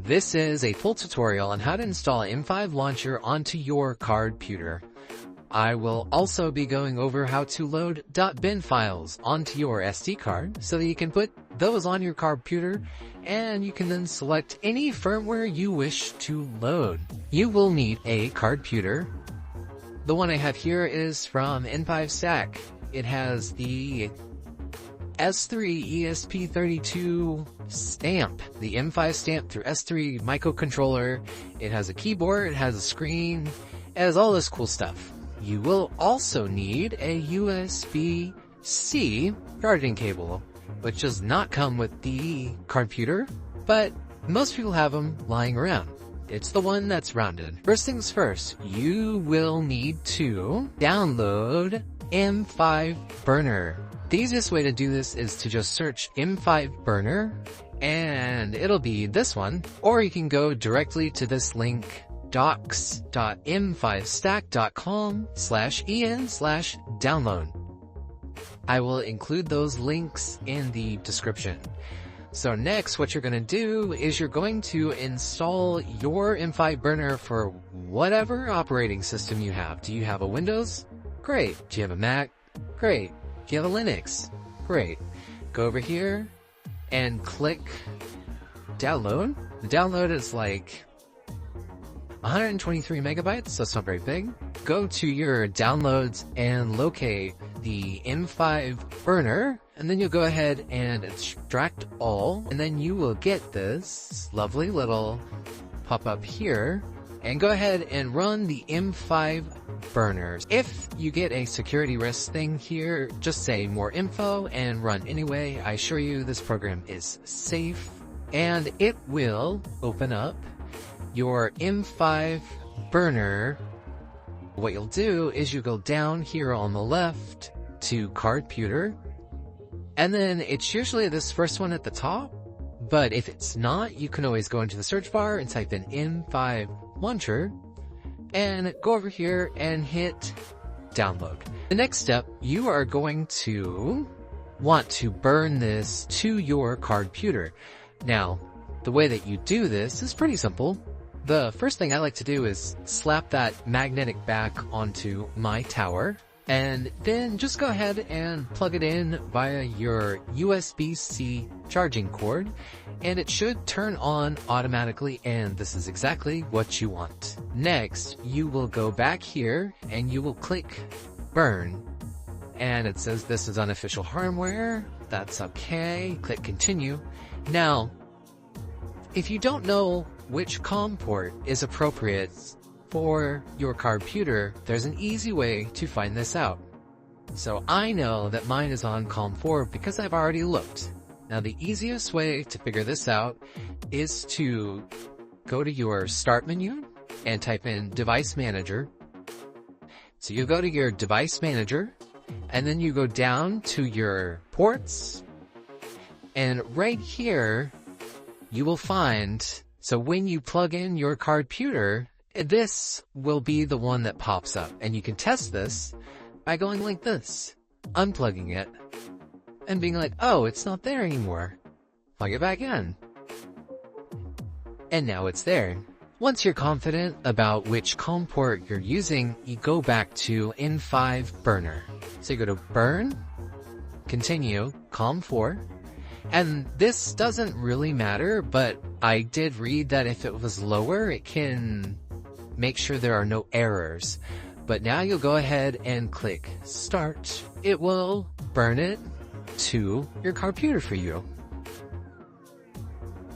This is a full tutorial on how to install M5 Launcher onto your Cardputer. I will also be going over how to load .bin files onto your SD card so that you can put those on your Cardputer, and you can then select any firmware you wish to load. You will need a Cardputer. The one I have here is from N5 Stack. It has the S3 ESP32 stamp, the M5 stamp through S3 microcontroller. It has a keyboard, it has a screen, it has all this cool stuff. You will also need a USB-C charging cable, which does not come with the Cardputer, but most people have them lying around. It's the one that's rounded. First things first, you will need to download M5 Burner. The easiest way to do this is to just search M5 Burner, and it'll be this one, or you can go directly to this link, docs.m5stack.com/en/download. I will include those links in the description. So next, what you're going to do is you're going to install your M5 Burner for whatever operating system you have. Do you have a Windows? Great. Do you have a Mac? Great. Do you have a Linux? Great. Go over here and click download. The download is like 123 megabytes, so it's not very big. Go to your downloads and locate the M5 Burner, and then you'll go ahead and extract all, and then you will get this lovely little pop-up here, and go ahead and run the M5 Burners. If you get a security risk thing here, just say more info and run anyway. I assure you this program is safe, and it will open up your M5 Burner. What you'll do is you go down here on the left to Cardputer, and then it's usually this first one at the top, but if it's not, you can always go into the search bar and type in M5 Launcher and go over here and hit download. The next step, you are going to want to burn this to your Cardputer. Now, the way that you do this is pretty simple. The first thing I like to do is slap that magnetic back onto my tower, and then just go ahead and plug it in via your USB-C charging cord, and it should turn on automatically, and this is exactly what you want. Next, you will go back here and you will click burn, and it says this is unofficial firmware. That's okay. Click continue. Now, if you don't know which COM port is appropriate for your Cardputer, there's an easy way to find this out. So I know that mine is on COM 4 because I've already looked. Now the easiest way to figure this out is to go to your start menu and type in device manager. So you go to your device manager, and then you go down to your ports, and right here you will find, so when you plug in your Cardputer, this will be the one that pops up, and you can test this by going like this, unplugging it, and being like, oh, it's not there anymore. Plug it back in. And now it's there. Once you're confident about which COM port you're using, you go back to M5 Burner. So you go to Burn, Continue, COM 4, and this doesn't really matter, but I did read that if it was lower, it can make sure there are no errors. But now you'll go ahead and click Start. It will burn it to your Cardputer for you.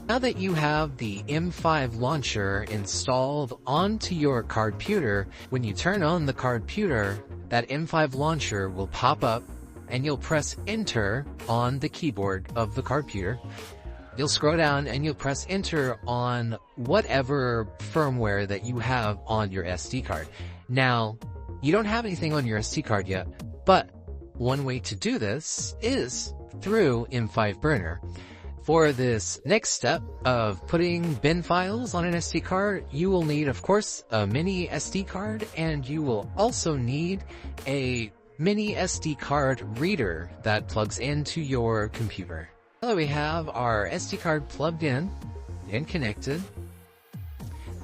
Now that you have the M5 Launcher installed onto your Cardputer, when you turn on the Cardputer, that M5 Launcher will pop up, and you'll press Enter on the keyboard of the Cardputer. You'll scroll down and you'll press Enter on whatever firmware that you have on your SD card. Now, you don't have anything on your SD card yet, but one way to do this is through M5 Burner. For this next step of putting bin files on an SD card, you will need, of course, a mini SD card, and you will also need a mini SD card reader that plugs into your computer. Now that we have our SD card plugged in, and connected.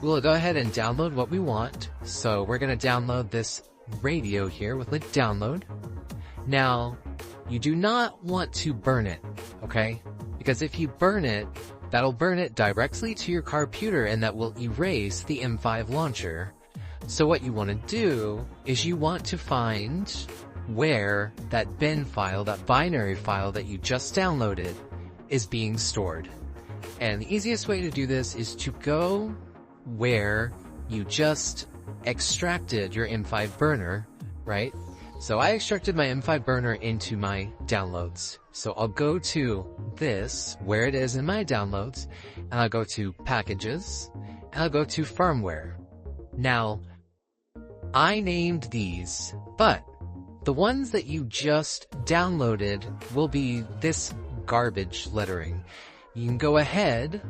We'll go ahead and download what we want. So we're going to download this radio here with link download. Now, you do not want to burn it, okay? Because if you burn it, that'll burn it directly to your Cardputer, and that will erase the M5 launcher. So what you want to do is you want to find where that bin file, that binary file that you just downloaded, is being stored. And the easiest way to do this is to go where you just extracted your M5 burner, right? So I extracted my M5 burner into my downloads. So I'll go to this, where it is in my downloads, and I'll go to packages, and I'll go to firmware. Now, I named these, but the ones that you just downloaded will be this garbage lettering. You can go ahead,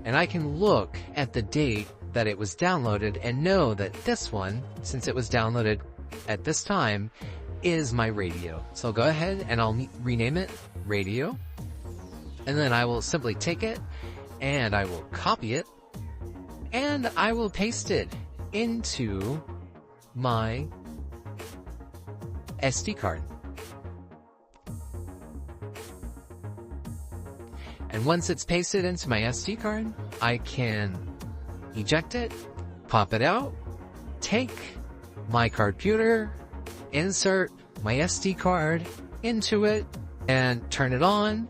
and I can look at the date that it was downloaded and know that this one, since it was downloaded at this time, is my radio. So I'll go ahead and I'll rename it radio, and then I will simply take it and I will copy it and I will paste it into my SD card. And once it's pasted into my SD card, I can eject it, pop it out, take my Cardputer, insert my SD card into it, and turn it on.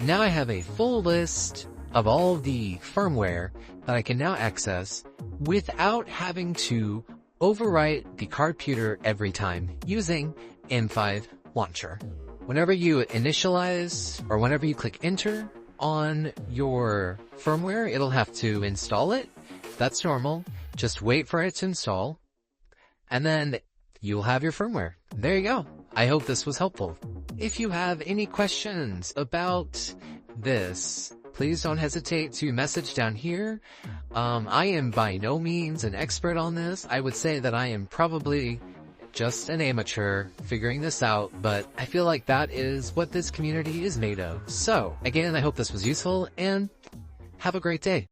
Now I have a full list of all the firmware that I can now access without having to overwrite the Cardputer every time using M5 Launcher. Whenever you initialize or whenever you click enter on your firmware, it'll have to install it. That's normal. Just wait for it to install, and then you'll have your firmware. There you go. I hope this was helpful. If you have any questions about this, please don't hesitate to message down here. I am by no means an expert on this. I would say that I am probably just an amateur figuring this out, but I feel like that is what this community is made of. So, again, I hope this was useful, and have a great day.